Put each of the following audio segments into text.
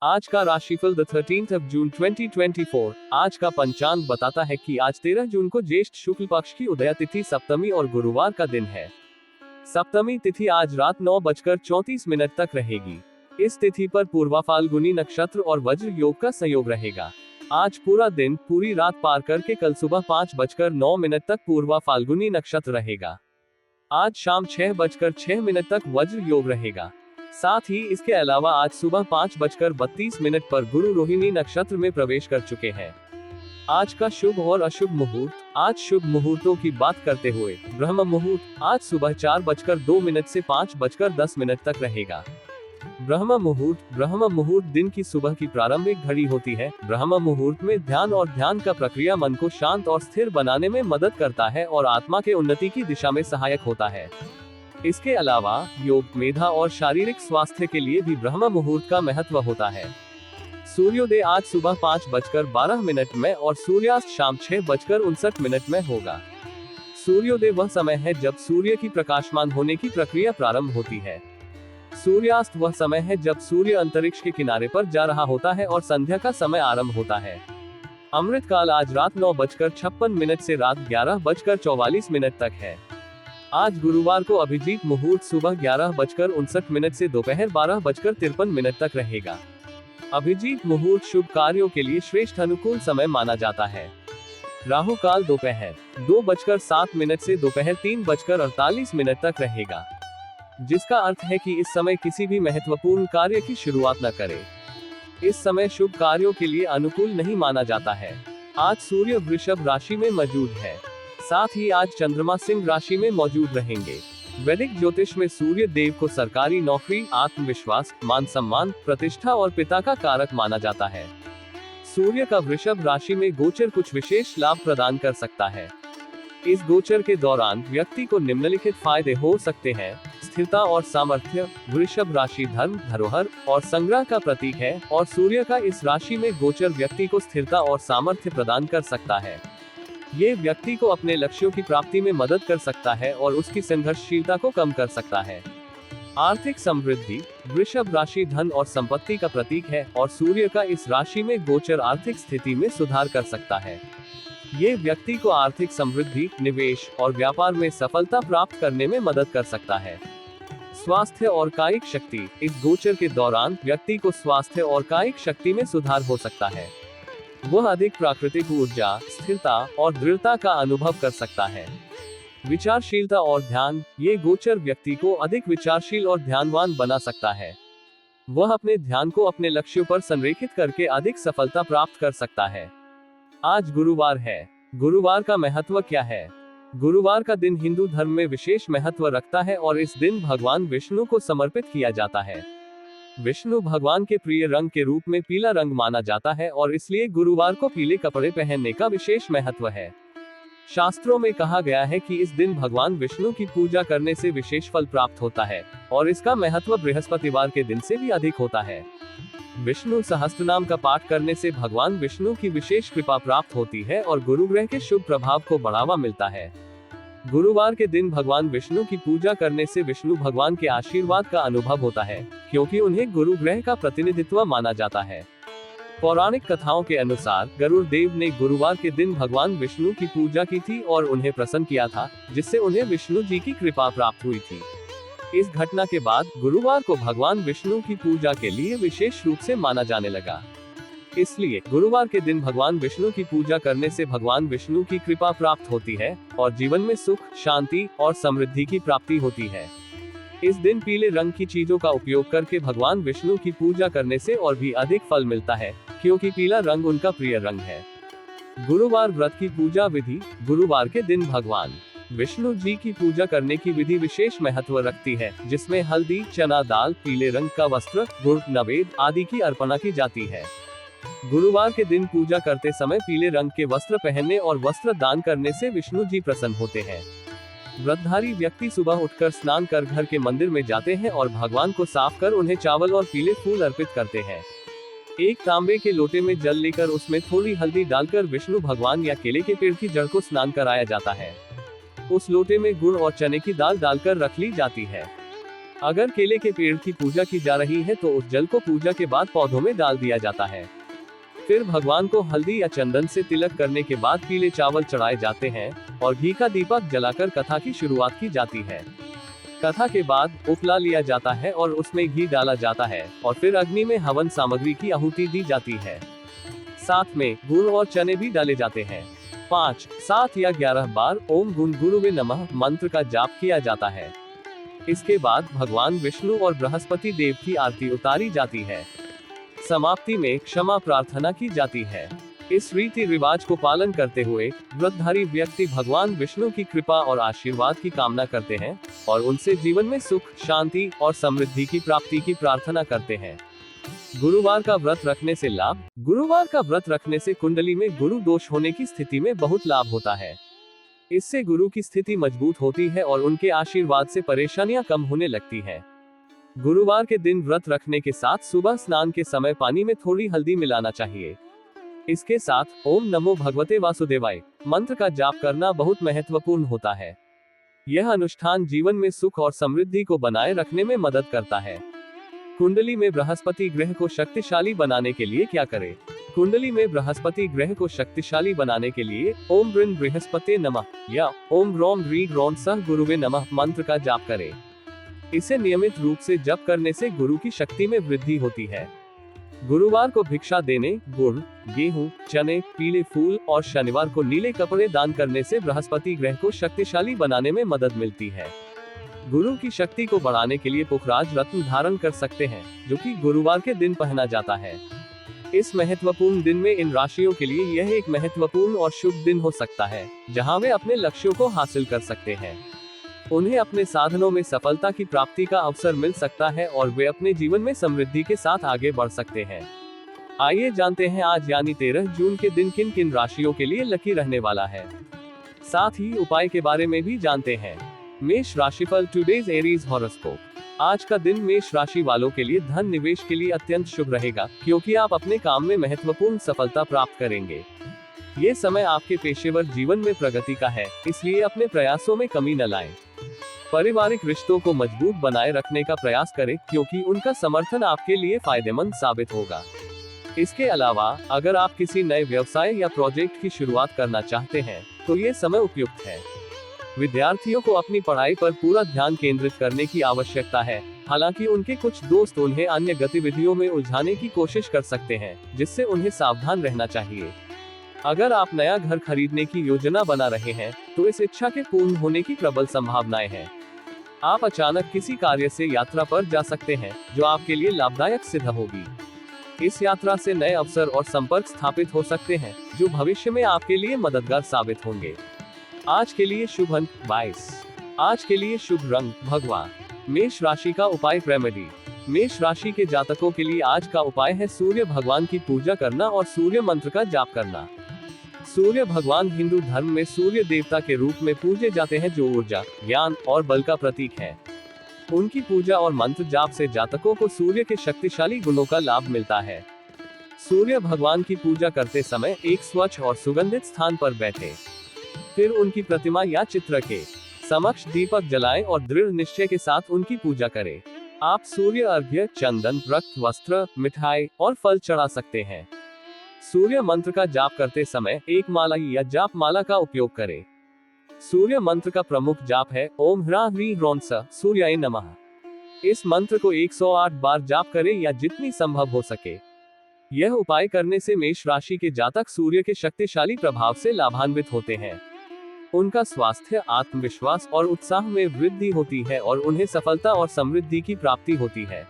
आज का राशिफल द 13th जून 2024। आज का पंचांग बताता है कि आज 13 जून को ज्येष्ठ शुक्ल पक्ष की उदया तिथि सप्तमी और गुरुवार का दिन है। सप्तमी तिथि आज रात 9:34 तक रहेगी। इस तिथि पर पूर्वा फाल्गुनी नक्षत्र और वज्र योग का संयोग रहेगा। आज पूरा दिन पूरी रात पार करके कल सुबह 5:09 तक पूर्वा फाल्गुनी नक्षत्र रहेगा। आज शाम 6:06 तक वज्र योग रहेगा। साथ ही इसके अलावा आज सुबह 5:32 पर गुरु रोहिणी नक्षत्र में प्रवेश कर चुके हैं। आज का शुभ और अशुभ मुहूर्त। आज शुभ मुहूर्तों की बात करते हुए ब्रह्म मुहूर्त आज सुबह 4:02 से 5:10 तक रहेगा। ब्रह्म मुहूर्त दिन की सुबह की प्रारंभिक घड़ी होती है। ब्रह्म मुहूर्त में ध्यान और ध्यान का प्रक्रिया मन को शांत और स्थिर बनाने में मदद करता है और आत्मा के उन्नति की दिशा में सहायक होता है। इसके अलावा योग, मेधा और शारीरिक स्वास्थ्य के लिए भी ब्रह्म मुहूर्त का महत्व होता है। सूर्योदय आज सुबह 5:12 में और सूर्यास्त शाम 6:59 में होगा। सूर्योदय वह समय है जब सूर्य की प्रकाशमान होने की प्रक्रिया प्रारंभ होती है। सूर्यास्त वह समय है जब सूर्य अंतरिक्ष के किनारे पर जा रहा होता है और संध्या का समय आरंभ होता है। अमृत काल आज रात 9:56 से रात 11:44 तक है। आज गुरुवार को अभिजीत मुहूर्त सुबह 11:59 से दोपहर 12:53 तक रहेगा। अभिजीत मुहूर्त शुभ कार्यों के लिए श्रेष्ठ अनुकूल समय माना जाता है। राहु काल दोपहर 2:07 से दोपहर 3:48 तक रहेगा, जिसका अर्थ है कि इस समय किसी भी महत्वपूर्ण कार्य की शुरुआत न करें। इस समय शुभ कार्यों के लिए अनुकूल नहीं माना जाता है। आज सूर्य वृषभ राशि में मौजूद है। साथ ही आज चंद्रमा सिंह राशि में मौजूद रहेंगे। वैदिक ज्योतिष में सूर्य देव को सरकारी नौकरी, आत्मविश्वास, मान सम्मान, प्रतिष्ठा और पिता का कारक माना जाता है। सूर्य का वृषभ राशि में गोचर कुछ विशेष लाभ प्रदान कर सकता है। इस गोचर के दौरान व्यक्ति को निम्नलिखित फायदे हो सकते हैं। स्थिरता और सामर्थ्य। वृषभ राशि धर्म, धरोहर और संग्रह का प्रतीक है और सूर्य का इस राशि में गोचर व्यक्ति को स्थिरता और सामर्थ्य प्रदान कर सकता है। ये व्यक्ति को अपने लक्ष्यों की प्राप्ति में मदद कर सकता है और उसकी संघर्षशीलता को कम कर सकता है। आर्थिक समृद्धि। वृषभ राशि धन और संपत्ति का प्रतीक है और सूर्य का इस राशि में गोचर आर्थिक स्थिति में सुधार कर सकता है। ये व्यक्ति को आर्थिक समृद्धि, निवेश और व्यापार में सफलता प्राप्त करने में मदद कर सकता है। स्वास्थ्य और कायिक शक्ति। इस गोचर के दौरान व्यक्ति को स्वास्थ्य और कायिक शक्ति में सुधार हो सकता है। वह अधिक प्राकृतिक ऊर्जा, स्थिरता और दृढ़ता का अनुभव कर सकता है। विचारशीलता और ध्यान। ये गोचर व्यक्ति को अधिक विचारशील और ध्यानवान बना सकता है। वह अपने ध्यान को अपने लक्ष्यों पर संरेखित करके अधिक सफलता प्राप्त कर सकता है। आज गुरुवार है। गुरुवार का महत्व क्या है? गुरुवार का दिन हिंदू धर्म में विशेष महत्व रखता है और इस दिन भगवान विष्णु को समर्पित किया जाता है। विष्णु भगवान के प्रिय रंग के रूप में पीला रंग माना जाता है और इसलिए गुरुवार को पीले कपड़े पहनने का विशेष महत्व है। शास्त्रों में कहा गया है कि इस दिन भगवान विष्णु की पूजा करने से विशेष फल प्राप्त होता है और इसका महत्व बृहस्पतिवार के दिन से भी अधिक होता है। विष्णु सहस्त्रनाम का पाठ करने से भगवान विष्णु की विशेष कृपा प्राप्त होती है और गुरु ग्रह के शुभ प्रभाव को बढ़ावा मिलता है। गुरुवार के दिन भगवान विष्णु की पूजा करने से विष्णु भगवान के आशीर्वाद का अनुभव होता है, क्योंकि उन्हें गुरु ग्रह का प्रतिनिधित्व माना जाता है। पौराणिक कथाओं के अनुसार गरुड़ देव ने गुरुवार के दिन भगवान विष्णु की पूजा की थी और उन्हें प्रसन्न किया था, जिससे उन्हें विष्णु जी की कृपा प्राप्त हुई थी। इस घटना के बाद गुरुवार को भगवान विष्णु की पूजा के लिए विशेष रूप से माना जाने लगा। इसलिए गुरुवार के दिन भगवान विष्णु की पूजा करने से भगवान विष्णु की कृपा प्राप्त होती है और जीवन में सुख, शांति और समृद्धि की प्राप्ति होती है। इस दिन पीले रंग की चीजों का उपयोग करके भगवान विष्णु की पूजा करने से और भी अधिक फल मिलता है, क्योंकि पीला रंग उनका प्रिय रंग है। गुरुवार व्रत की पूजा विधि। गुरुवार के दिन भगवान विष्णु जी की पूजा करने की विधि विशेष महत्व रखती है, जिसमें हल्दी, चना दाल, पीले रंग का वस्त्र, गुड़, नवेद आदि की अर्पणा की जाती है। गुरुवार के दिन पूजा करते समय पीले रंग के वस्त्र पहनने और वस्त्र दान करने से विष्णु जी प्रसन्न होते हैं। व्रतधारी व्यक्ति सुबह उठकर स्नान कर घर के मंदिर में जाते हैं और भगवान को साफ कर उन्हें चावल और पीले फूल अर्पित करते हैं। एक तांबे के लोटे में जल लेकर उसमें थोड़ी हल्दी डालकर विष्णु भगवान या केले के पेड़ की जड़ को स्नान कराया जाता है। उस लोटे में गुड़ और चने की दाल डालकर रख ली जाती है। अगर केले के पेड़ की पूजा की जा रही है तो उस जल को पूजा के बाद पौधों में डाल दिया जाता है। फिर भगवान को हल्दी या चंदन से तिलक करने के बाद पीले चावल चढ़ाए जाते हैं और घी का दीपक जलाकर कथा की शुरुआत की जाती है। कथा के बाद उपला लिया जाता है और उसमें घी डाला जाता है और फिर अग्नि में हवन सामग्री की आहुति दी जाती है। साथ में गुड़ और चने भी डाले जाते हैं। 5, 7 या 11 बार ओम गुण गुरुवे नमः मंत्र का जाप किया जाता है। इसके बाद भगवान विष्णु और बृहस्पति देव की आरती उतारी जाती है। समाप्ति में क्षमा प्रार्थना की जाती है। इस रीति रिवाज को पालन करते हुए व्रतधारी व्यक्ति भगवान विष्णु की कृपा और आशीर्वाद की कामना करते हैं और उनसे जीवन में सुख, शांति और समृद्धि की प्राप्ति की प्रार्थना करते हैं। गुरुवार का व्रत रखने से लाभ। गुरुवार का व्रत रखने से कुंडली में गुरु दोष होने की स्थिति में बहुत लाभ होता है। इससे गुरु की स्थिति मजबूत होती है और उनके आशीर्वाद से परेशानियां कम होने लगती हैं। गुरुवार के दिन व्रत रखने के साथ सुबह स्नान के समय पानी में थोड़ी हल्दी मिलाना चाहिए। इसके साथ ओम नमो भगवते वासुदेवाय मंत्र का जाप करना बहुत महत्वपूर्ण होता है। यह अनुष्ठान जीवन में सुख और समृद्धि को बनाए रखने में मदद करता है। कुंडली में बृहस्पति ग्रह को शक्तिशाली बनाने के लिए क्या करें? कुंडली में बृहस्पति ग्रह को शक्तिशाली बनाने के लिए ओम ब्रिन बृहस्पते नमः या ओम रोम ह्रीं ह्रौं सः गुरुवे नमः मंत्र का जाप करें। इसे नियमित रूप से जप करने से गुरु की शक्ति में वृद्धि होती है। गुरुवार को भिक्षा देने, गुड़, गेहूं, चने, पीले फूल और शनिवार को नीले कपड़े दान करने से बृहस्पति ग्रह को शक्तिशाली बनाने में मदद मिलती है। गुरु की शक्ति को बढ़ाने के लिए पुखराज रत्न धारण कर सकते हैं, जो कि गुरुवार के दिन पहना जाता है। इस महत्वपूर्ण दिन में इन राशियों के लिए यह एक महत्वपूर्ण और शुभ दिन हो सकता है, जहां वे अपने लक्ष्यों को हासिल कर सकते हैं। उन्हें अपने साधनों में सफलता की प्राप्ति का अवसर मिल सकता है और वे अपने जीवन में समृद्धि के साथ आगे बढ़ सकते हैं। आइए जानते हैं आज यानी 13 जून के दिन किन किन राशियों के लिए लकी रहने वाला है। साथ ही उपाय के बारे में भी जानते हैं। मेष राशिफल टुडेज एरीज हॉरोस्कोप। आज का दिन मेष राशि वालों के लिए धन निवेश के लिए अत्यंत शुभ रहेगा, क्योंकि आप अपने काम में महत्वपूर्ण सफलता प्राप्त करेंगे। ये समय आपके पेशेवर जीवन में प्रगति का है, इसलिए अपने प्रयासों में कमी न लाएं। पारिवारिक रिश्तों को मजबूत बनाए रखने का प्रयास करें, क्योंकि उनका समर्थन आपके लिए फायदेमंद साबित होगा। इसके अलावा अगर आप किसी नए व्यवसाय या प्रोजेक्ट की शुरुआत करना चाहते हैं, तो ये समय उपयुक्त है। विद्यार्थियों को अपनी पढ़ाई पर पूरा ध्यान केंद्रित करने की आवश्यकता है। हालांकि उनके कुछ दोस्त उन्हें अन्य गतिविधियों में उलझाने की कोशिश कर सकते हैं, जिससे उन्हें सावधान रहना चाहिए। अगर आप नया घर खरीदने की योजना बना रहे हैं, तो इस इच्छा के पूर्ण होने की प्रबल संभावनाएं हैं। आप अचानक किसी कार्य से यात्रा पर जा सकते हैं, जो आपके लिए लाभदायक सिद्ध होगी। इस यात्रा से नए अवसर और संपर्क स्थापित हो सकते हैं, जो भविष्य में आपके लिए मददगार साबित होंगे। आज के लिए शुभ अंक 22। आज के लिए शुभ रंग भगवा। मेष राशि का उपाय रेमेडी। मेष राशि के जातकों के लिए आज का उपाय है सूर्य भगवान की पूजा करना और सूर्य मंत्र का जाप करना। सूर्य भगवान हिंदू धर्म में सूर्य देवता के रूप में पूजे जाते हैं, जो ऊर्जा, ज्ञान और बल का प्रतीक है। उनकी पूजा और मंत्र जाप से जातकों को सूर्य के शक्तिशाली गुणों का लाभ मिलता है। सूर्य भगवान की पूजा करते समय एक स्वच्छ और सुगंधित स्थान पर बैठे। फिर उनकी प्रतिमा या चित्र के समक्ष दीपक जलाएं और दृढ़ निश्चय के साथ उनकी पूजा करें। आप सूर्य अर्घ्य, चंदन, रक्त, वस्त्र, मिठाई और फल चढ़ा सकते हैं। सूर्य मंत्र का जाप करते समय एक माला या जाप माला का उपयोग करें। सूर्य मंत्र का प्रमुख जाप है ओम ह्रां ह्रीं ह्रौं सः सूर्याय नमः। इस मंत्र को 108 बार जाप करें या जितनी संभव हो सके। यह उपाय करने से मेष राशि के जातक सूर्य के शक्तिशाली प्रभाव से लाभान्वित होते हैं। उनका स्वास्थ्य, आत्मविश्वास और उत्साह में वृद्धि होती है और उन्हें सफलता और समृद्धि की प्राप्ति होती है।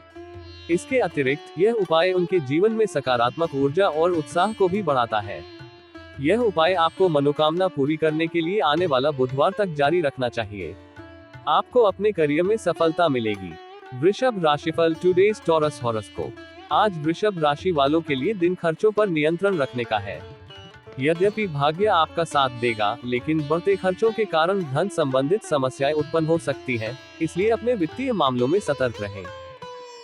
इसके अतिरिक्त यह उपाय उनके जीवन में सकारात्मक ऊर्जा और उत्साह को भी बढ़ाता है। यह उपाय आपको मनोकामना पूरी करने के लिए आने वाला बुधवार तक जारी रखना चाहिए। आपको अपने करियर में सफलता मिलेगी। वृषभ राशिफल टुडेज टॉरस हॉरोस्कोप। आज वृषभ राशि वालों के लिए दिन खर्चों पर नियंत्रण रखने का है। यद्यपि भाग्य आपका साथ देगा, लेकिन बढ़ते खर्चों के कारण धन संबंधित समस्याएं उत्पन्न हो सकती हैं, इसलिए अपने वित्तीय मामलों में सतर्क रहें।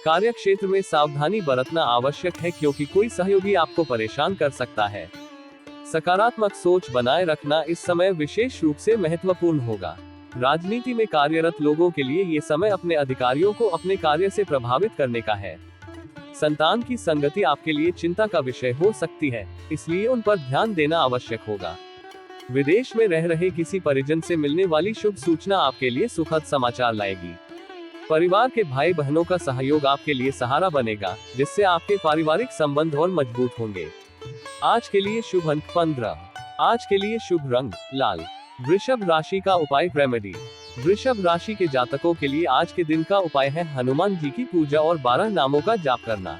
कार्य क्षेत्र में सावधानी बरतना आवश्यक है, क्योंकि कोई सहयोगी आपको परेशान कर सकता है। सकारात्मक सोच बनाए रखना इस समय विशेष रूप से महत्वपूर्ण होगा। राजनीति में कार्यरत लोगों के लिए ये समय अपने अधिकारियों को अपने कार्य से प्रभावित करने का है। संतान की संगति आपके लिए चिंता का विषय हो सकती है, इसलिए उन पर ध्यान देना आवश्यक होगा। विदेश में रह रहे किसी परिजन से मिलने वाली शुभ सूचना आपके लिए सुखद समाचार लाएगी। परिवार के भाई बहनों का सहयोग आपके लिए सहारा बनेगा, जिससे आपके पारिवारिक संबंध और मजबूत होंगे। आज के लिए शुभ अंक 15। आज के लिए शुभ रंग लाल। वृषभ राशि का उपाय रेमेडी। वृषभ राशि के जातकों के लिए आज के दिन का उपाय है हनुमान जी की पूजा और 12 नामों का जाप करना।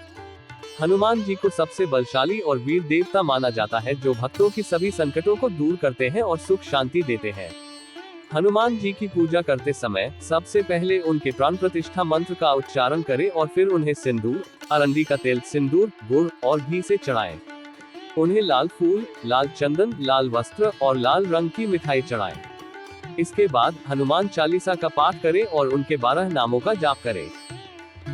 हनुमान जी को सबसे बलशाली और वीर देवता माना जाता है, जो भक्तों की सभी संकटों को दूर करते हैं और सुख शांति देते हैं। हनुमान जी की पूजा करते समय सबसे पहले उनके प्राण प्रतिष्ठा मंत्र का उच्चारण करें और फिर उन्हें सिंदूर, अरंडी का तेल, सिंदूर, गुड़ और घी से चढ़ाएं। उन्हें लाल फूल, लाल चंदन, लाल वस्त्र और लाल रंग की मिठाई चढ़ाएं। इसके बाद हनुमान चालीसा का पाठ करें और उनके 12 नामों का जाप करें।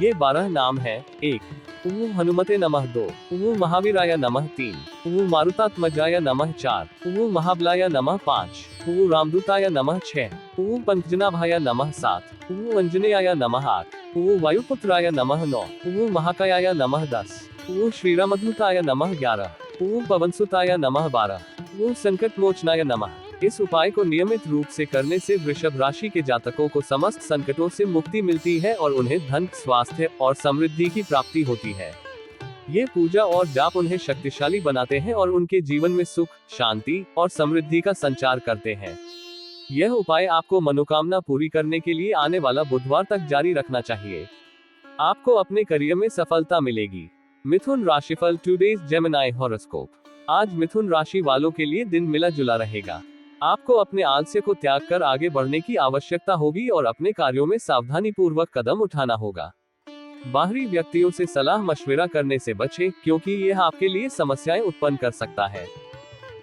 ये 12 नाम हैं: 1 ओम हनुमते नमः, 2 ओम महावीराय नमः, 3 ओम मारुतात्मजाय नमः, 4 ओम महाबलाय नमः, 5 ओम रामदूताय नमः, 6 ओम पंकजनाभाय नमः, 7 ओम अंजनेयाय नमः, 8 ओम वायुपुत्राय नमः, 9 ओम महाकायाय नमः, 10 ओम श्रीरामदूताय नमः, 11 ओम पवनसुताय नमः, 12 ओम संकटमोचनाय नमः। इस उपाय को नियमित रूप से करने से वृषभ राशि के जातकों को समस्त संकटों से मुक्ति मिलती है और उन्हें धन, स्वास्थ्य और समृद्धि की प्राप्ति होती है। ये पूजा और जाप उन्हें शक्तिशाली बनाते हैं और उनके जीवन में सुख, शांति और समृद्धि का संचार करते हैं। यह उपाय आपको मनोकामना पूरी करने के लिए आने वाला बुधवार तक जारी रखना चाहिए। आपको अपने करियर में सफलता मिलेगी। मिथुन राशिफल टुडेज जेमिनी हॉरोस्कोप। आज मिथुन राशि वालों के लिए दिन मिला जुला रहेगा। आपको अपने आलस्य को त्याग कर आगे बढ़ने की आवश्यकता होगी और अपने कार्यों में सावधानी पूर्वक कदम उठाना होगा। बाहरी व्यक्तियों से सलाह मशविरा करने से बचें, क्योंकि यह आपके लिए समस्याएं उत्पन्न कर सकता है।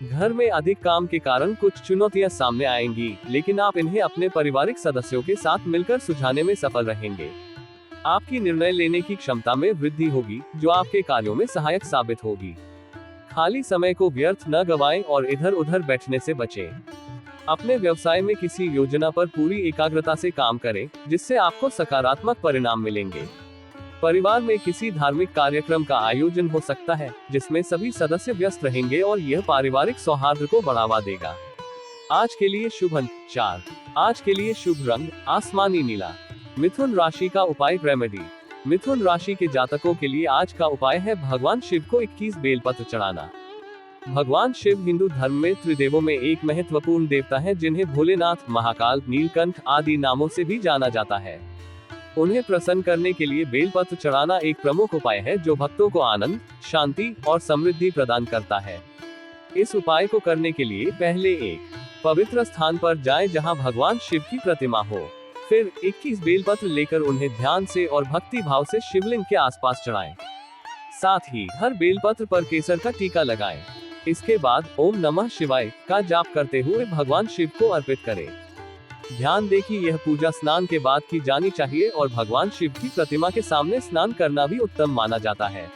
घर में अधिक काम के कारण कुछ चुनौतियां सामने आएंगी, लेकिन आप इन्हें अपने पारिवारिक सदस्यों के साथ मिलकर सुलझाने में सफल रहेंगे। आपकी निर्णय लेने की क्षमता में वृद्धि होगी, जो आपके कार्यों में सहायक साबित होगी। खाली समय को व्यर्थ न गवाएं और इधर उधर बैठने से बचें। अपने व्यवसाय में किसी योजना पर पूरी एकाग्रता से काम करें, जिससे आपको सकारात्मक परिणाम मिलेंगे। परिवार में किसी धार्मिक कार्यक्रम का आयोजन हो सकता है, जिसमें सभी सदस्य व्यस्त रहेंगे और यह पारिवारिक सौहार्द को बढ़ावा देगा। आज के लिए शुभ अंक 4। आज के लिए शुभ रंग आसमानी नीला। मिथुन राशि का उपाय रेमेडी। मिथुन राशि के जातकों के लिए आज का उपाय है भगवान शिव को 21 बेलपत्र चढ़ाना। भगवान शिव हिंदू धर्म में त्रिदेवों में एक महत्वपूर्ण देवता है, जिन्हें भोलेनाथ, महाकाल, नीलकंठ आदि नामों से भी जाना जाता है। उन्हें प्रसन्न करने के लिए बेलपत्र चढ़ाना एक प्रमुख उपाय है, जो भक्तों को आनंद, शांति और समृद्धि प्रदान करता है। इस उपाय को करने के लिए पहले एक पवित्र स्थान पर जाएं, जहां भगवान शिव की प्रतिमा हो। फिर 21 बेलपत्र लेकर उन्हें ध्यान से और भक्ति भाव से शिवलिंग के आसपास चढ़ाएं। साथ ही हर बेलपत्र पर केसर का टीका लगाएं। इसके बाद ओम नमः शिवाय का जाप करते हुए भगवान शिव को अर्पित करें। ध्यान दें कि यह पूजा स्नान के बाद की जानी चाहिए और भगवान शिव की प्रतिमा के सामने स्नान करना भी उत्तम माना जाता है।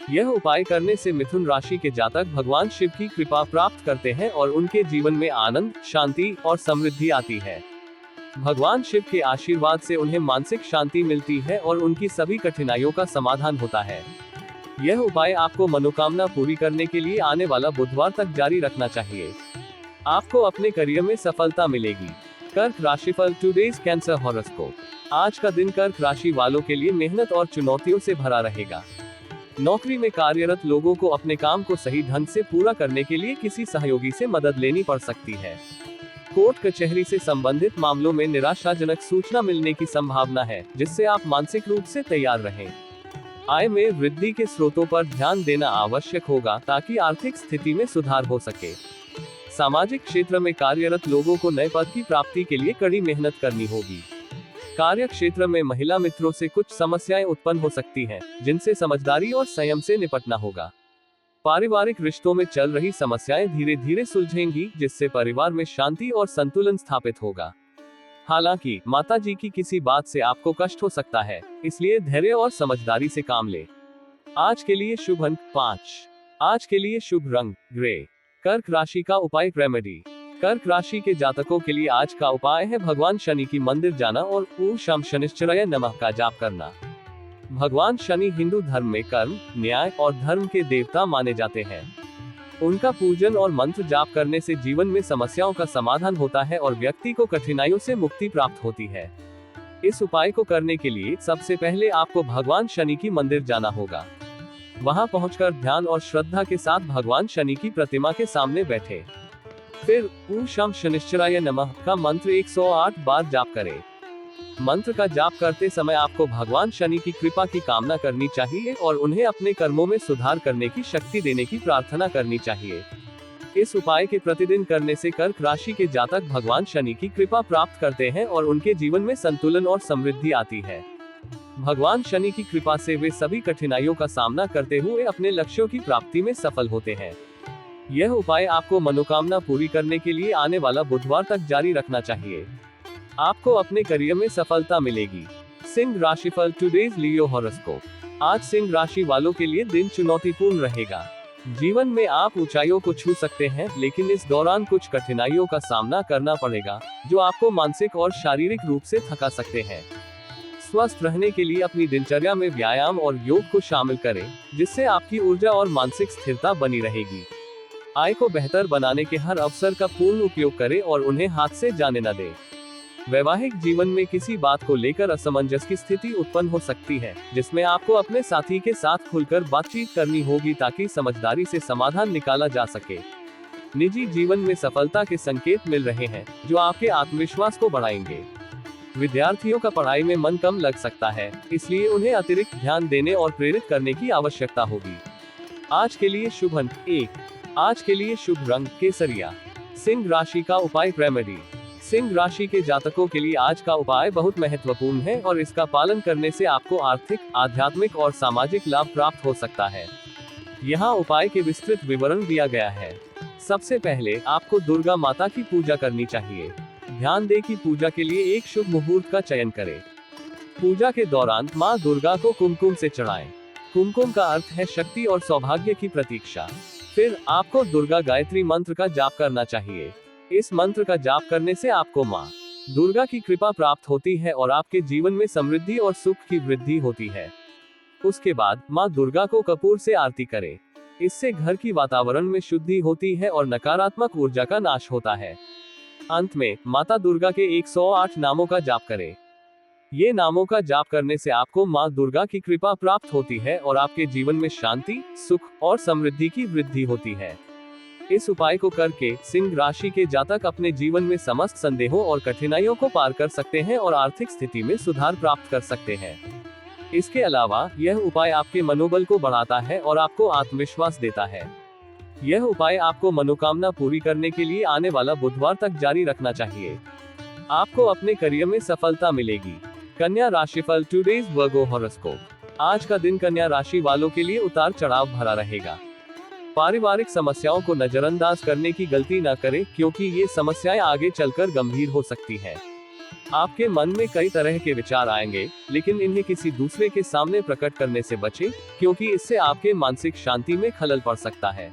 यह उपाय करने से मिथुन राशि के जातक भगवान शिव की कृपा प्राप्त करते हैं और उनके जीवन में आनंद, शांति और समृद्धि आती है। भगवान शिव के आशीर्वाद से उन्हें मानसिक शांति मिलती है और उनकी सभी कठिनाइयों का समाधान होता है। यह उपाय आपको मनोकामना पूरी करने के लिए आने वाला बुधवार तक जारी रखना चाहिए। आपको अपने करियर में सफलता मिलेगी। कर्क राशिफल टुडेज कैंसर हॉरोस्कोप। आज का दिन कर्क राशि वालों के लिए मेहनत और चुनौतियों से भरा रहेगा। नौकरी में कार्यरत लोगों को अपने काम को सही ढंग से पूरा करने के लिए किसी सहयोगी से मदद लेनी पड़ सकती है। कोर्ट कचहरी से संबंधित मामलों में निराशाजनक सूचना मिलने की संभावना है, जिससे आप मानसिक रूप से तैयार रहें। आय में वृद्धि के स्रोतों पर ध्यान देना आवश्यक होगा, ताकि आर्थिक स्थिति में सुधार हो सके। सामाजिक क्षेत्र में कार्यरत लोगों को नए पद की प्राप्ति के लिए कड़ी मेहनत करनी होगी। कार्य क्षेत्र में महिला मित्रों से कुछ समस्याएं उत्पन्न हो सकती हैं, जिनसे समझदारी और संयम से निपटना होगा। पारिवारिक रिश्तों में चल रही समस्याएं धीरे धीरे सुलझेंगी, जिससे परिवार में शांति और संतुलन स्थापित होगा। हालांकि माता जी की किसी बात से आपको कष्ट हो सकता है, इसलिए धैर्य और समझदारी से काम लें। आज के लिए शुभ अंक 5। आज के लिए शुभ रंग ग्रे। कर्क राशि का उपाय रेमेडी। कर्क राशि के जातकों के लिए आज का उपाय है भगवान शनि की मंदिर जाना और ओम शम शनिश्चराय नमः का जाप करना। भगवान शनि हिंदू धर्म में कर्म, न्याय और धर्म के देवता माने जाते हैं। उनका पूजन और मंत्र जाप करने से जीवन में समस्याओं का समाधान होता है और व्यक्ति को कठिनाइयों से मुक्ति प्राप्त होती है। इस उपाय को करने के लिए सबसे पहले आपको भगवान शनि की मंदिर जाना होगा। वहां पहुंचकर ध्यान और श्रद्धा के साथ भगवान शनि की प्रतिमा के सामने बैठे। फिर ओम शम शनिश्चराय नमः का मंत्र 108 बार जाप करें। मंत्र का जाप करते समय आपको भगवान शनि की कृपा की कामना करनी चाहिए और उन्हें अपने कर्मों में सुधार करने की शक्ति देने की प्रार्थना करनी चाहिए। इस उपाय के प्रतिदिन करने से कर्क राशि के जातक भगवान शनि की कृपा प्राप्त करते हैं और उनके जीवन में संतुलन और समृद्धि आती है। भगवान शनि की कृपा से वे सभी कठिनाइयों का सामना करते हुए अपने लक्ष्यों की प्राप्ति में सफल होते हैं। यह उपाय आपको मनोकामना पूरी करने के लिए आने वाला बुधवार तक जारी रखना चाहिए। आपको अपने करियर में सफलता मिलेगी। सिंह राशिफल टुडेज लियो हॉरोस्कोप। आज सिंह राशि वालों के लिए दिन चुनौतीपूर्ण रहेगा। जीवन में आप ऊंचाइयों को छू सकते हैं, लेकिन इस दौरान कुछ कठिनाइयों का सामना करना पड़ेगा, जो आपको मानसिक और शारीरिक रूप से थका सकते हैं। स्वस्थ रहने के लिए अपनी दिनचर्या में व्यायाम और योग को शामिल करें, जिससे आपकी ऊर्जा और मानसिक स्थिरता बनी रहेगी। आय को बेहतर बनाने के हर अवसर का पूर्ण उपयोग करें और उन्हें हाथ से जाने न दें। वैवाहिक जीवन में किसी बात को लेकर असमंजस की स्थिति उत्पन्न हो सकती है, जिसमें आपको अपने साथी के साथ खुलकर बातचीत करनी होगी ताकि समझदारी से समाधान निकाला जा सके। निजी जीवन में सफलता के संकेत मिल रहे हैं, जो आपके आत्मविश्वास को बढ़ाएंगे। विद्यार्थियों का पढ़ाई में मन कम लग सकता है, इसलिए उन्हें अतिरिक्त ध्यान देने और प्रेरित करने की आवश्यकता होगी। आज के लिए शुभ अंक 1। आज के लिए शुभ रंग केसरिया। सिंह राशि का उपाय रेमेडी। सिंह राशि के जातकों के लिए आज का उपाय बहुत महत्वपूर्ण है और इसका पालन करने से आपको आर्थिक, आध्यात्मिक और सामाजिक लाभ प्राप्त हो सकता है। यहाँ उपाय के विस्तृत विवरण दिया गया है। सबसे पहले आपको दुर्गा माता की पूजा करनी चाहिए। ध्यान दें कि पूजा के लिए एक शुभ मुहूर्त का चयन करें। पूजा के दौरान माँ दुर्गा को कुमकुम से चढ़ाएं। कुमकुम का अर्थ है शक्ति और सौभाग्य की प्रतीक्षा। फिर आपको दुर्गा गायत्री मंत्र का जाप करना चाहिए। इस मंत्र का जाप करने से आपको माँ दुर्गा की कृपा प्राप्त होती है और आपके जीवन में समृद्धि और सुख की वृद्धि होती है। उसके बाद माँ दुर्गा को कपूर से आरती करें। इससे घर की वातावरण में शुद्धि होती है और नकारात्मक ऊर्जा का नाश होता है। अंत में माता दुर्गा के 108 नामों का जाप करें। ये नामों का जाप करने से आपको माँ दुर्गा की कृपा प्राप्त होती है और आपके जीवन में शांति, सुख और समृद्धि की वृद्धि होती है। इस उपाय को करके सिंह राशि के जातक अपने जीवन में समस्त संदेहों और कठिनाइयों को पार कर सकते हैं और आर्थिक स्थिति में सुधार प्राप्त कर सकते हैं। इसके अलावा यह उपाय आपके मनोबल को बढ़ाता है और आपको आत्मविश्वास देता है। यह उपाय आपको मनोकामना पूरी करने के लिए आने वाला बुधवार तक जारी रखना चाहिए। आपको अपने करियर में सफलता मिलेगी। कन्या राशिफल टुडेज वर्गो हॉरोस्कोप। आज का दिन कन्या राशि वालों के लिए उतार चढ़ाव भरा रहेगा। पारिवारिक समस्याओं को नजरअंदाज करने की गलती न करें, क्योंकि ये समस्याएं आगे चलकर गंभीर हो सकती हैं। आपके मन में कई तरह के विचार आएंगे, लेकिन इन्हें किसी दूसरे के सामने प्रकट करने से बचें, क्योंकि इससे आपके मानसिक शांति में खलल पड़ सकता है।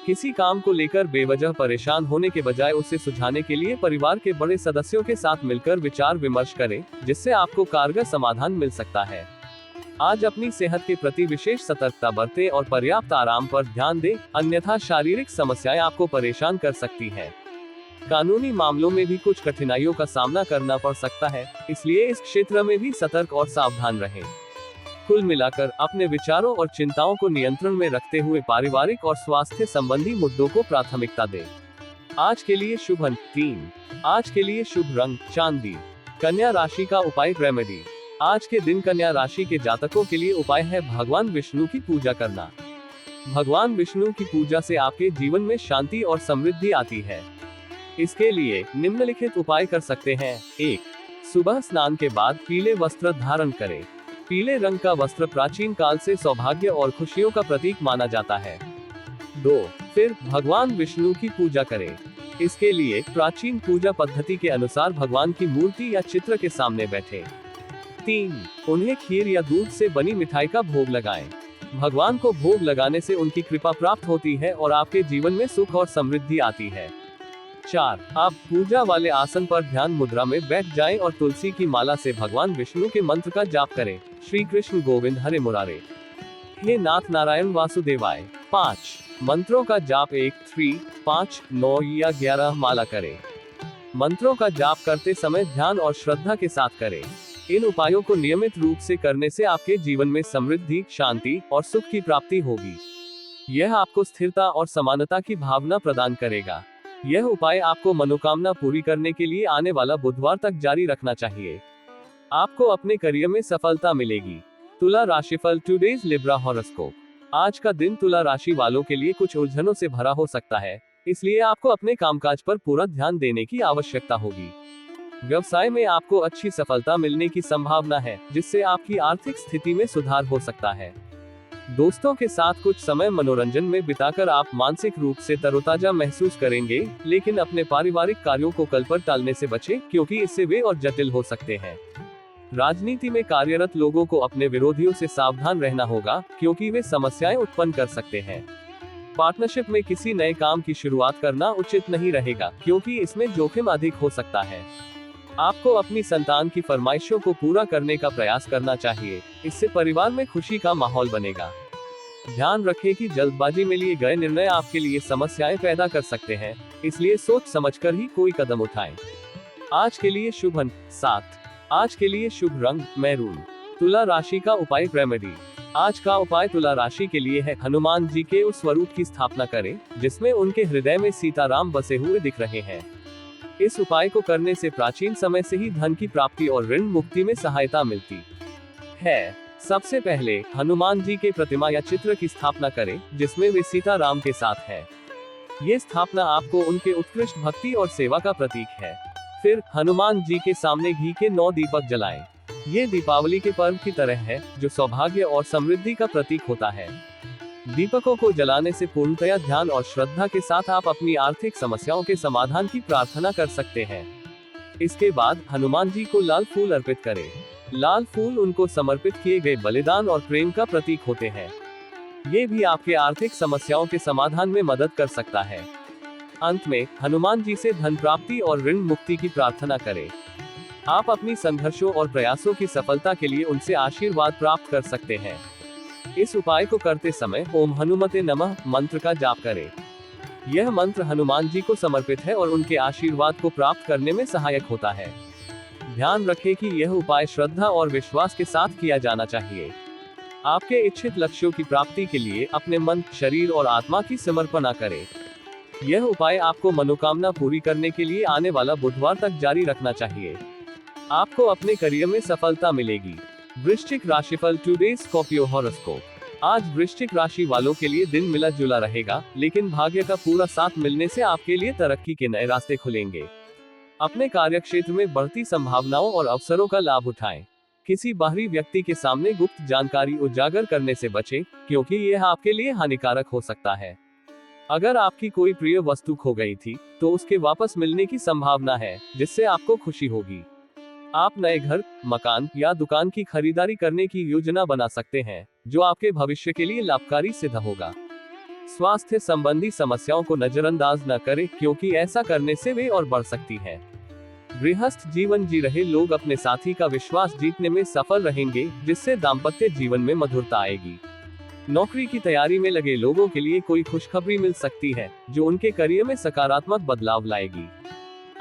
किसी काम को लेकर बेवजह परेशान होने के बजाय उसे सुलझाने के लिए परिवार के बड़े सदस्यों के साथ मिलकर विचार विमर्श करें, जिससे आपको कारगर समाधान मिल सकता है। आज अपनी सेहत के प्रति विशेष सतर्कता बरतें और पर्याप्त आराम पर ध्यान दें, अन्यथा शारीरिक समस्याएं आपको परेशान कर सकती हैं। कानूनी मामलों में भी कुछ कठिनाइयों का सामना करना पड़ सकता है, इसलिए इस क्षेत्र में भी सतर्क और सावधान रहें। कुल मिलाकर अपने विचारों और चिंताओं को नियंत्रण में रखते हुए पारिवारिक और स्वास्थ्य संबंधी मुद्दों को प्राथमिकता दें। आज के लिए शुभ अंक 3। आज के लिए शुभ रंग चांदी। कन्या राशि का उपाय रेमेडी। आज के दिन कन्या राशि के जातकों के लिए उपाय है भगवान विष्णु की पूजा करना। भगवान विष्णु की पूजा से आपके जीवन में शांति और समृद्धि आती है। इसके लिए निम्नलिखित उपाय कर सकते हैं। 1. सुबह स्नान के बाद पीले वस्त्र धारण करें। पीले रंग का वस्त्र प्राचीन काल से सौभाग्य और खुशियों का प्रतीक माना जाता है। 2. फिर भगवान विष्णु की पूजा करें। इसके लिए प्राचीन पूजा पद्धति के अनुसार भगवान की मूर्ति या चित्र के सामने बैठें। 3. उन्हें खीर या दूध से बनी मिठाई का भोग लगाएं। भगवान को भोग लगाने से उनकी कृपा प्राप्त होती है और आपके जीवन में सुख और समृद्धि आती है। 4. आप पूजा वाले आसन पर ध्यान मुद्रा में बैठ जाएं और तुलसी की माला से भगवान विष्णु के मंत्र का जाप करें। श्री कृष्ण गोविंद हरे मुरारे, हे नाथ नारायण वासुदेवाय। 5. मंत्रों का जाप 1, 3, 5, 9 या 11 माला करें। मंत्रों का जाप करते समय ध्यान और श्रद्धा के साथ करें। इन उपायों को नियमित रूप से करने से आपके जीवन में समृद्धि, शांति और सुख की प्राप्ति होगी। यह आपको स्थिरता और समानता की भावना प्रदान करेगा। यह उपाय आपको मनोकामना पूरी करने के लिए आने वाला बुधवार तक जारी रखना चाहिए। आपको अपने करियर में सफलता मिलेगी। तुला राशिफल, टुडेज लिब्रा हॉरोस्कोप। आज का दिन तुला राशि वालों के लिए कुछ उलझनों से भरा हो सकता है, इसलिए आपको अपने कामकाज पर पूरा ध्यान देने की आवश्यकता होगी। व्यवसाय में आपको अच्छी सफलता मिलने की संभावना है, जिससे आपकी आर्थिक स्थिति में सुधार हो सकता है। दोस्तों के साथ कुछ समय मनोरंजन में बिताकर आप मानसिक रूप से तरोताजा महसूस करेंगे, लेकिन अपने पारिवारिक कार्यों को कल पर टालने से बचें, क्योंकि इससे वे और जटिल हो सकते हैं। राजनीति में कार्यरत लोगों को अपने विरोधियों से सावधान रहना होगा, क्योंकि वे समस्याएं उत्पन्न कर सकते हैं। पार्टनरशिप में किसी नए काम की शुरुआत करना उचित नहीं रहेगा, क्योंकि इसमें जोखिम अधिक हो सकता है। आपको अपनी संतान की फरमाइशों को पूरा करने का प्रयास करना चाहिए, इससे परिवार में खुशी का माहौल बनेगा। ध्यान रखें कि जल्दबाजी में लिए गए निर्णय आपके लिए समस्याएं पैदा कर सकते हैं, इसलिए सोच समझकर ही कोई कदम उठाएं। आज के लिए शुभ अंक 7। आज के लिए शुभ रंग मैरून। तुला राशि का उपाय रेमेडी। आज का उपाय तुला राशि के लिए है, हनुमान जी के उस स्वरूप की स्थापना करें जिसमें उनके हृदय में सीताराम बसे हुए दिख रहे हैं। इस उपाय को करने से प्राचीन समय से ही धन की प्राप्ति और ऋण मुक्ति में सहायता मिलती है। सबसे पहले हनुमान जी के प्रतिमा या चित्र की स्थापना करें जिसमें वे सीताराम के साथ हैं। ये स्थापना आपको उनके उत्कृष्ट भक्ति और सेवा का प्रतीक है। फिर हनुमान जी के सामने घी के 9 दीपक जलाएं। ये दीपावली के पर्व की तरह है, जो सौभाग्य और समृद्धि का प्रतीक होता है। दीपकों को जलाने से पूर्णतया ध्यान और श्रद्धा के साथ आप अपनी आर्थिक समस्याओं के समाधान की प्रार्थना कर सकते हैं। इसके बाद हनुमान जी को लाल फूल अर्पित करें। लाल फूल उनको समर्पित किए गए बलिदान और प्रेम का प्रतीक होते हैं। ये भी आपके आर्थिक समस्याओं के समाधान में मदद कर सकता है। अंत में हनुमान जी से धन प्राप्ति और ऋण मुक्ति की प्रार्थना करें। आप अपनी संघर्षों और प्रयासों की सफलता के लिए उनसे आशीर्वाद प्राप्त कर सकते हैं। इस उपाय को करते समय ओम हनुमते नमः मंत्र का जाप करें। यह मंत्र हनुमान जी को समर्पित है और उनके आशीर्वाद को प्राप्त करने में सहायक होता है। ध्यान रखें कि यह उपाय श्रद्धा और विश्वास के साथ किया जाना चाहिए। आपके इच्छित लक्ष्यों की प्राप्ति के लिए अपने मन, शरीर और आत्मा की समर्पणा करें। यह उपाय आपको मनोकामना पूरी करने के लिए आने वाला बुधवार तक जारी रखना चाहिए। आपको अपने करियर में सफलता मिलेगी। वृश्चिक राशिफल, टुडेज स्कॉर्पियो हॉरोस्कोप। आज वृश्चिक राशि वालों के लिए दिन मिला जुला रहेगा, लेकिन भाग्य का पूरा साथ मिलने से आपके लिए तरक्की के नए रास्ते खुलेंगे। अपने कार्यक्षेत्र में बढ़ती संभावनाओं और अवसरों का लाभ उठाएं। किसी बाहरी व्यक्ति के सामने गुप्त जानकारी उजागर करने से बचें, क्योंकि यह आपके लिए हानिकारक हो सकता है। अगर आपकी कोई प्रिय वस्तु खो गई थी, तो उसके वापस मिलने की संभावना है, जिससे आपको खुशी होगी। आप नए घर, मकान या दुकान की खरीदारी करने की योजना बना सकते हैं, जो आपके भविष्य के लिए लाभकारी सिद्ध होगा। स्वास्थ्य संबंधी समस्याओं को नजरअंदाज न करें, क्योंकि ऐसा करने से वे और बढ़ सकती हैं। गृहस्थ जीवन जी रहे लोग अपने साथी का विश्वास जीतने में सफल रहेंगे, जिससे दाम्पत्य जीवन में मधुरता आएगी। नौकरी की तैयारी में लगे लोगों के लिए कोई खुशखबरी मिल सकती है, जो उनके करियर में सकारात्मक बदलाव लाएगी।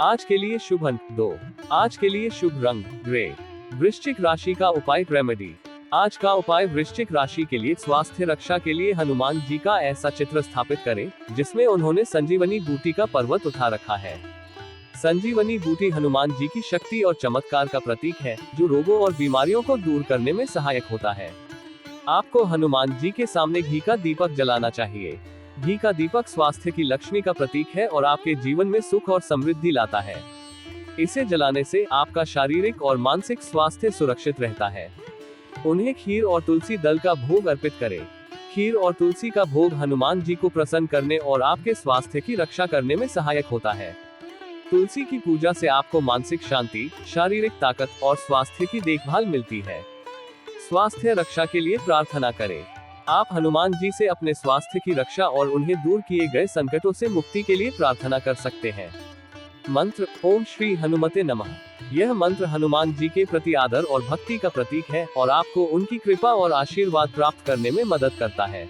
आज के लिए शुभ अंक 2। आज के लिए शुभ रंग ग्रे। वृश्चिक राशि का उपाय रेमेडी। आज का उपाय वृश्चिक राशि के लिए स्वास्थ्य रक्षा के लिए हनुमान जी का ऐसा चित्र स्थापित करें जिसमें उन्होंने संजीवनी बूटी का पर्वत उठा रखा है। संजीवनी बूटी हनुमान जी की शक्ति और चमत्कार का प्रतीक है, जो रोगों और बीमारियों को दूर करने में सहायक होता है। आपको हनुमान जी के सामने घी का दीपक जलाना चाहिए। घी का दीपक स्वास्थ्य की लक्ष्मी का प्रतीक है और आपके जीवन में सुख और समृद्धि लाता है। इसे जलाने से आपका शारीरिक और मानसिक स्वास्थ्य सुरक्षित रहता है। उन्हें खीर और तुलसी दल का भोग अर्पित करें। खीर और तुलसी का भोग हनुमान जी को प्रसन्न करने और आपके स्वास्थ्य की रक्षा करने में सहायक होता है। तुलसी की पूजा से आपको मानसिक शांति, शारीरिक ताकत और स्वास्थ्य की देखभाल मिलती है। स्वास्थ्य रक्षा के लिए प्रार्थना करें। आप हनुमान जी से अपने स्वास्थ्य की रक्षा और उन्हें दूर किए गए संकटों से मुक्ति के लिए प्रार्थना कर सकते हैं। मंत्र ओम श्री हनुमते नमः। यह मंत्र हनुमान जी के प्रति आदर और भक्ति का प्रतीक है और आपको उनकी कृपा और आशीर्वाद प्राप्त करने में मदद करता है।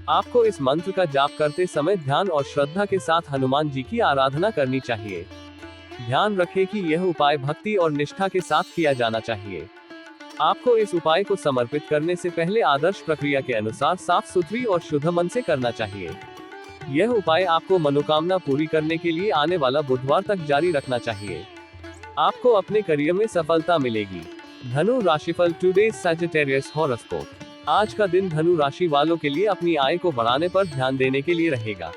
आपको इस मंत्र का जाप करते समय ध्यान और श्रद्धा के साथ हनुमान जी की आराधना करनी चाहिए। ध्यान रखें कि यह उपाय भक्ति और निष्ठा के साथ किया जाना चाहिए। आपको इस उपाय को समर्पित करने से पहले आदर्श प्रक्रिया के अनुसार साफ सुथरी और शुद्ध मन से करना चाहिए। यह उपाय आपको मनोकामना पूरी करने के लिए आने वाला बुधवार तक जारी रखना चाहिए। आपको अपने करियर में सफलता मिलेगी। धनु राशिफल टुडेज सैजिटेरियस हॉरोस्कोप। आज का दिन धनु राशि वालों के लिए अपनी आय को बढ़ाने पर ध्यान देने के लिए रहेगा।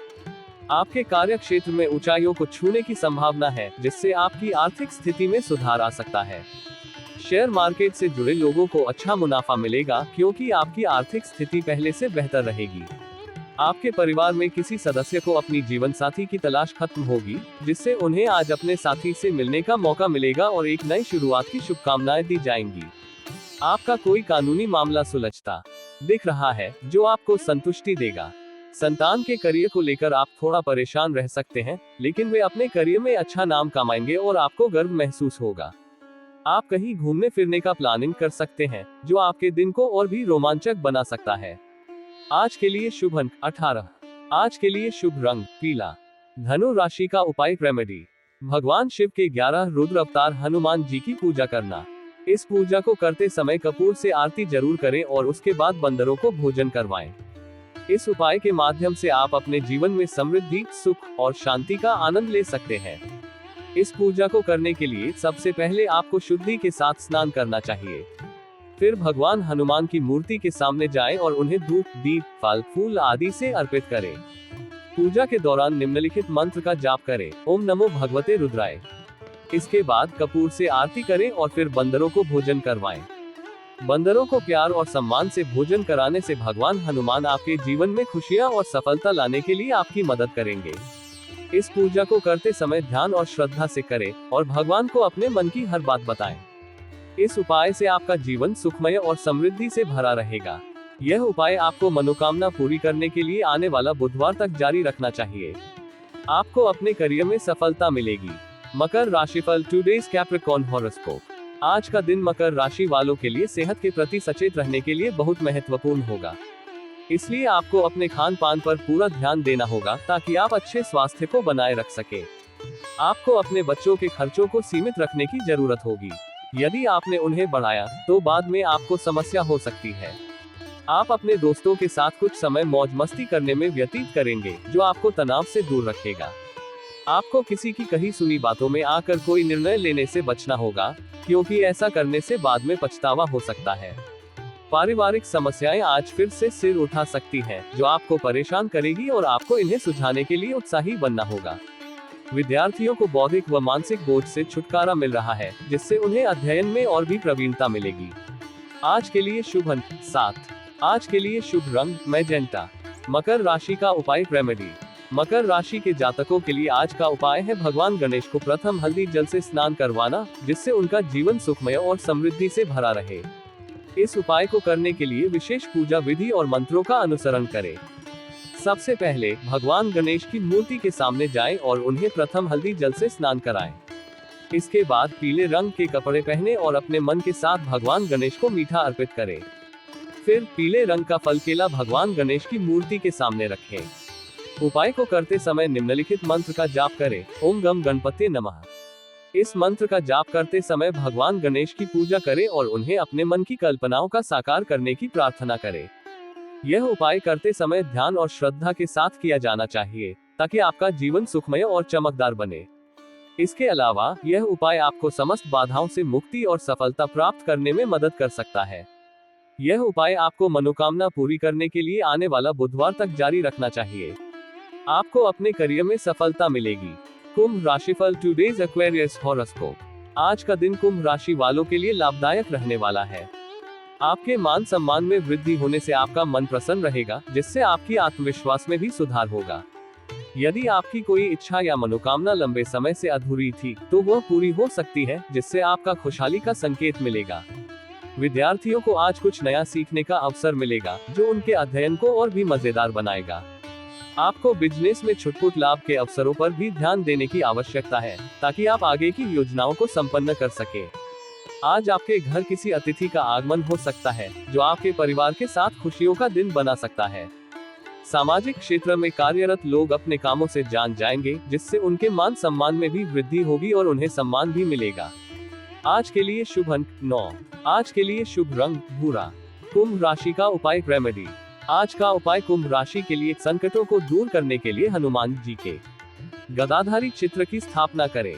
आपके कार्य क्षेत्र में ऊंचाइयों को छूने की संभावना है, जिससे आपकी आर्थिक स्थिति में सुधार आ सकता है। शेयर मार्केट से जुड़े लोगों को अच्छा मुनाफा मिलेगा, क्योंकि आपकी आर्थिक स्थिति पहले से बेहतर रहेगी। आपके परिवार में किसी सदस्य को अपनी जीवन साथी की तलाश खत्म होगी, जिससे उन्हें आज अपने साथी से मिलने का मौका मिलेगा और एक नई शुरुआत की शुभकामनाएं दी जाएंगी। आपका कोई कानूनी मामला सुलझता दिख रहा है, जो आपको संतुष्टि देगा। संतान के करियर को लेकर आप थोड़ा परेशान रह सकते हैं, लेकिन वे अपने करियर में अच्छा नाम कमाएंगे और आपको गर्व महसूस होगा। आप कहीं घूमने फिरने का प्लानिंग कर सकते हैं, जो आपके दिन को और भी रोमांचक बना सकता है। आज के लिए शुभ अंक 18। आज के लिए शुभ रंग पीला। धनु राशि का उपाय रेमेडी। भगवान शिव के 11 रुद्र अवतार हनुमान जी की पूजा करना। इस पूजा को करते समय कपूर से आरती जरूर करें और उसके बाद बंदरों को भोजन करवाएं। इस उपाय के माध्यम से आप अपने जीवन में समृद्धि, सुख और शांति का आनंद ले सकते हैं। इस पूजा को करने के लिए सबसे पहले आपको शुद्धि के साथ स्नान करना चाहिए। फिर भगवान हनुमान की मूर्ति के सामने जाएं और उन्हें धूप, दीप, फल, फूल आदि से अर्पित करें। पूजा के दौरान निम्नलिखित मंत्र का जाप करें। ओम नमो भगवते रुद्राय। इसके बाद कपूर से आरती करें और फिर बंदरों को भोजन करवाएं। बंदरों को प्यार और सम्मान से भोजन कराने से भगवान हनुमान आपके जीवन में खुशियां और सफलता लाने के लिए आपकी मदद करेंगे। इस पूजा को करते समय ध्यान और श्रद्धा से करें और भगवान को अपने मन की हर बात बताएं। इस उपाय से आपका जीवन सुखमय और समृद्धि से भरा रहेगा। यह उपाय आपको मनोकामना पूरी करने के लिए आने वाला बुधवार तक जारी रखना चाहिए। आपको अपने करियर में सफलता मिलेगी। मकर राशिफल टुडेज कैप्रिकॉर्न हॉरोस्कोप। आज का दिन मकर राशि वालों के लिए सेहत के प्रति सचेत रहने के लिए बहुत महत्वपूर्ण होगा। इसलिए आपको अपने खान पान पर पूरा ध्यान देना होगा, ताकि आप अच्छे स्वास्थ्य को बनाए रख सके। आपको अपने बच्चों के खर्चों को सीमित रखने की जरूरत होगी। यदि आपने उन्हें बढ़ाया, तो बाद में आपको समस्या हो सकती है। आप अपने दोस्तों के साथ कुछ समय मौज मस्ती करने में व्यतीत करेंगे, जो आपको तनाव से दूर रखेगा। आपको किसी की कही सुनी बातों में आकर कोई निर्णय लेने से बचना होगा, क्योंकि ऐसा करने से बाद में पछतावा हो सकता है। पारिवारिक समस्याएं आज फिर से सिर उठा सकती हैं, जो आपको परेशान करेगी और आपको इन्हें सुलझाने के लिए उत्साही बनना होगा। विद्यार्थियों को बौद्धिक व मानसिक बोझ से छुटकारा मिल रहा है, जिससे उन्हें अध्ययन में और भी प्रवीणता मिलेगी। आज के लिए शुभ अंक 7। आज के लिए शुभ रंग मैजेंटा। मकर राशि का उपाय रेमेडी। मकर राशि के जातकों के लिए आज का उपाय है भगवान गणेश को प्रथम हल्दी जल से स्नान करवाना, जिससे उनका जीवन सुखमय और समृद्धि से भरा रहे। इस उपाय को करने के लिए विशेष पूजा विधि और मंत्रों का अनुसरण करें। सबसे पहले भगवान गणेश की मूर्ति के सामने जाएं और उन्हें प्रथम हल्दी जल से स्नान कराएं। इसके बाद पीले रंग के कपड़े पहने और अपने मन के साथ भगवान गणेश को मीठा अर्पित करें। फिर पीले रंग का फल केला भगवान गणेश की मूर्ति के सामने रखें। उपाय को करते समय निम्नलिखित मंत्र का जाप करें। ओम गम गणपते नमः। इस मंत्र का जाप करते समय भगवान गणेश की पूजा करें और उन्हें अपने मन की कल्पनाओं का साकार करने की प्रार्थना करें। यह उपाय करते समय ध्यान और श्रद्धा के साथ किया जाना चाहिए, ताकि आपका जीवन सुखमय और चमकदार बने। इसके अलावा यह उपाय आपको समस्त बाधाओं से मुक्ति और सफलता प्राप्त करने में मदद कर सकता है। यह उपाय आपको मनोकामना पूरी करने के लिए आने वाला बुधवार तक जारी रखना चाहिए। आपको अपने करियर में सफलता मिलेगी। कुंभ राशिफल टुडेज एक्वेरियस हॉरोस्कोप। आज का दिन कुंभ राशि वालों के लिए लाभदायक रहने वाला है। आपके मान सम्मान में वृद्धि होने से आपका मन प्रसन्न रहेगा, जिससे आपकी आत्मविश्वास में भी सुधार होगा। यदि आपकी कोई इच्छा या मनोकामना लंबे समय से अधूरी थी, तो वह पूरी हो सकती है, जिससे आपका खुशहाली का संकेत मिलेगा। विद्यार्थियों को आज कुछ नया सीखने का अवसर मिलेगा, जो उनके अध्ययन को और भी मजेदार बनाएगा। आपको बिजनेस में छुटपुट लाभ के अवसरों पर भी ध्यान देने की आवश्यकता है, ताकि आप आगे की योजनाओं को संपन्न कर सके। आज आपके घर किसी अतिथि का आगमन हो सकता है, जो आपके परिवार के साथ खुशियों का दिन बना सकता है। सामाजिक क्षेत्र में कार्यरत लोग अपने कामों से जान जाएंगे, जिससे उनके मान सम्मान में भी वृद्धि होगी और उन्हें सम्मान भी मिलेगा। आज के लिए शुभ अंक 9। आज के लिए शुभ रंग भूरा। कुंभ राशि का उपाय रेमेडी। आज का उपाय कुंभ राशि के लिए संकटों को दूर करने के लिए हनुमान जी के गदाधारी चित्र की स्थापना करें।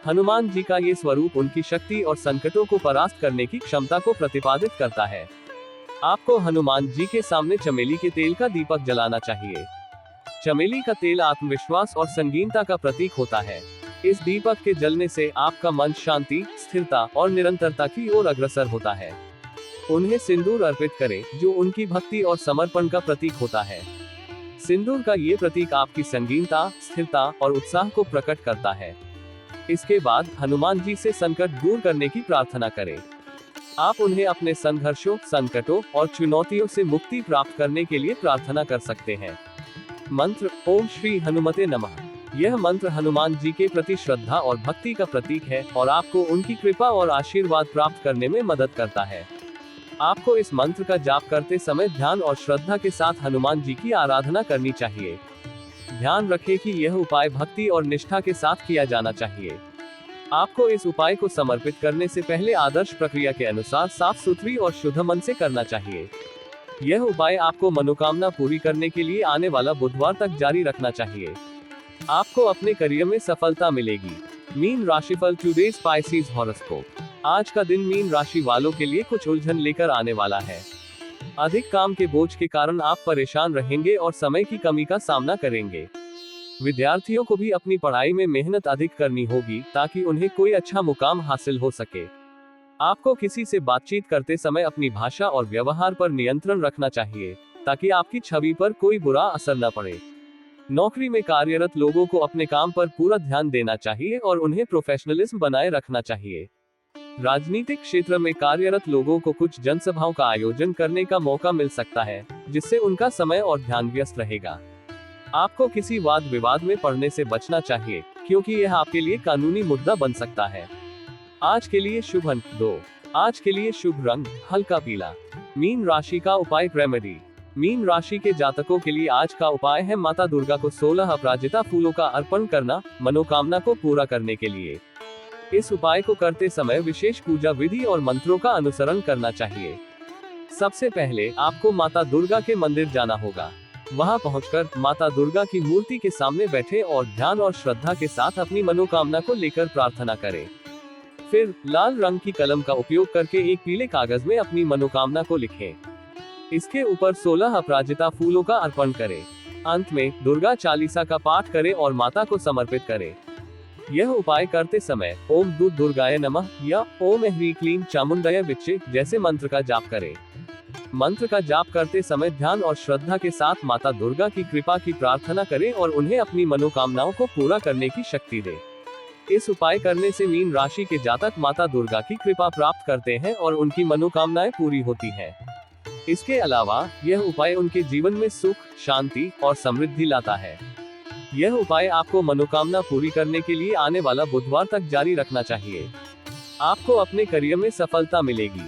हनुमान जी का ये स्वरूप उनकी शक्ति और संकटों को परास्त करने की क्षमता को प्रतिपादित करता है। आपको हनुमान जी के सामने चमेली के तेल का दीपक जलाना चाहिए। चमेली का तेल आत्मविश्वास और संगीनता का प्रतीक होता है। इस दीपक के जलने से आपका मन शांति, स्थिरता और निरंतरता की ओर अग्रसर होता है। उन्हें सिंदूर अर्पित करें, जो उनकी भक्ति और समर्पण का प्रतीक होता है। सिंदूर का ये प्रतीक आपकी संगीनता, स्थिरता और उत्साह को प्रकट करता है। इसके बाद हनुमान जी से संकट दूर करने की प्रार्थना करें। आप उन्हें अपने संघर्षों, संकटों और चुनौतियों से मुक्ति प्राप्त करने के लिए प्रार्थना कर सकते हैं। मंत्र ओम श्री हनुमते नमः। यह मंत्र हनुमान जी के प्रति श्रद्धा और भक्ति का प्रतीक है और आपको उनकी कृपा और आशीर्वाद प्राप्त करने में मदद करता है। आपको इस मंत्र का जाप करते समय ध्यान और श्रद्धा के साथ हनुमान जी की आराधना करनी चाहिए। ध्यान रखें कि यह उपाय भक्ति और निष्ठा के साथ किया जाना चाहिए। आपको इस उपाय को समर्पित करने से पहले आदर्श प्रक्रिया के अनुसार साफ सुथरी और शुद्ध मन से करना चाहिए। यह उपाय आपको मनोकामना पूरी करने के लिए आने वाला बुधवार तक जारी रखना चाहिए। आपको अपने करियर में सफलता मिलेगी। मीन राशिफल टुडेज स्पाइसीज हॉरोस्कोप। आज का दिन मीन राशि वालों के लिए कुछ उलझन लेकर आने वाला है। अधिक काम के बोझ के कारण आप परेशान रहेंगे और समय की कमी का सामना करेंगे। विद्यार्थियों को भी अपनी पढ़ाई में मेहनत अधिक करनी होगी, ताकि उन्हें कोई अच्छा मुकाम हासिल हो सके। आपको किसी से बातचीत करते समय अपनी भाषा और व्यवहार पर नियंत्रण रखना चाहिए, ताकि आपकी छवि पर कोई बुरा असर न पड़े। नौकरी में कार्यरत लोगों को अपने काम पर पूरा ध्यान देना चाहिए और उन्हें प्रोफेशनलिज्म बनाए रखना चाहिए। राजनीतिक क्षेत्र में कार्यरत लोगों को कुछ जनसभाओं का आयोजन करने का मौका मिल सकता है, जिससे उनका समय और ध्यान व्यस्त रहेगा। आपको किसी वाद विवाद में पड़ने से बचना चाहिए, क्योंकि यह आपके लिए कानूनी मुद्दा बन सकता है। आज के लिए शुभ अंक 2। आज के लिए शुभ रंग हल्का पीला। मीन राशि का उपाय रेमेडी। मीन राशि के जातकों के लिए आज का उपाय है माता दुर्गा को 16 अपराजिता फूलों का अर्पण करना, मनोकामना को पूरा करने के लिए। इस उपाय को करते समय विशेष पूजा विधि और मंत्रों का अनुसरण करना चाहिए। सबसे पहले आपको माता दुर्गा के मंदिर जाना होगा। वहां पहुंचकर माता दुर्गा की मूर्ति के सामने बैठे और ध्यान और श्रद्धा के साथ अपनी मनोकामना को लेकर प्रार्थना करें। फिर लाल रंग की कलम का उपयोग करके एक पीले कागज में अपनी मनोकामना को लिखें। इसके ऊपर 16 अपराजिता फूलों का अर्पण करें। अंत में दुर्गा चालीसा का पाठ करें और माता को समर्पित करें। यह उपाय करते समय ओम दूत दुर्गाय नमः या ओम ह्रीं क्लीं चामुंडय विच्चे जैसे मंत्र का जाप करें। मंत्र का जाप करते समय ध्यान और श्रद्धा के साथ माता दुर्गा की कृपा की प्रार्थना करें और उन्हें अपनी मनोकामनाओं को पूरा करने की शक्ति दें। इस उपाय करने से मीन राशि के जातक माता दुर्गा की कृपा प्राप्त करते हैं और उनकी मनोकामनाएं पूरी होती हैं। इसके अलावा यह उपाय उनके जीवन में सुख, शांति और समृद्धि लाता है। यह उपाय आपको मनोकामना पूरी करने के लिए आने वाला बुधवार तक जारी रखना चाहिए। आपको अपने करियर में सफलता मिलेगी।